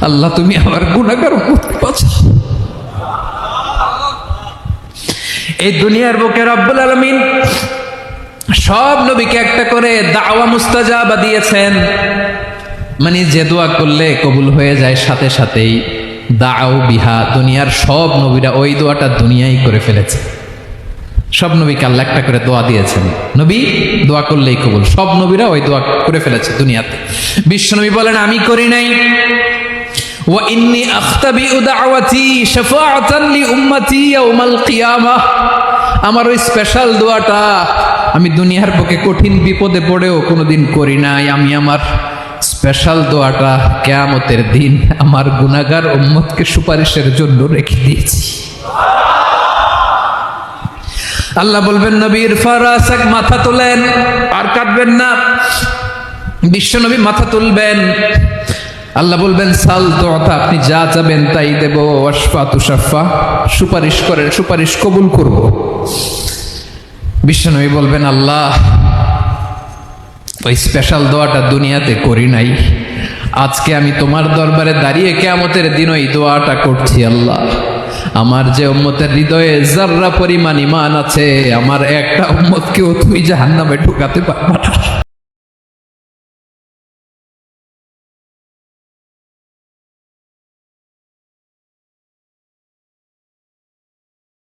আল্লাহ তুমি আমার গুনাহগার উম্মতকে বাঁচাও। এই দুনিয়ার বুকে রব্বুল আলামিন সব নবীকে একটা করে দাওয়া মুস্তাজাবা দিয়েছেন, মানে যে দোয়া করলে কবুল হয়ে যায় সাথে সাথেই। দাও বিহা, দুনিয়ার সব নবীরা ওই দোয়াটা দুনিয়ায় করে ফেলেছে। সব নবীকে আল্লাহ একটা করে দোয়া দিয়েছেন, নবী দোয়া করলেই কবুল। সব নবীরা ওই দোয়া করে ফেলেছে দুনিয়াতে। বিশ্বনবী বলেন আমি করি নাই। ওয়া ইন্নী আখতাবিউ দাওয়াতি শাফাআতান লি উম্মতি ইয়াউমাল কিয়ামাহ, আমার ওই স্পেশাল দোয়াটা আমি দুনিয়ার বুকে কঠিন বিপদে পড়েও কোনোদিন করি নাই। আমি আমার স্পেশাল দোয়াটা কিয়ামতের দিন আমার গুনাহগার উম্মতকে সুপারিশের জন্য রেখে দিয়েছি। আল্লাহ বলবেন নবীর ফারাসাক, মাথা তোলেন, আর কাটবেন না। বিশ্বনবী মাথা তুলবেন। আল্লাহ বলবেন সাল তুতা, আপনি যা চাবেন তাই দেব। ওয়াশফা তুশাফা, সুপারিশ করেন, সুপারিশ কবুল করব। বিশ্বনবী বলবেন আল্লাহ ওই স্পেশাল দোয়াটা দুনিয়াতে করি নাই, আজকে আমি তোমার দরবারে দাঁড়িয়ে কিয়ামতের দিন ওই দোয়াটা করছি। আল্লাহ আমার যে উম্মতের হৃদয়ে যাররা পরিমাণ ঈমান আছে, আমার একটা উম্মতকেও তুই জাহান্নামে ঢুকাতে পারবা না।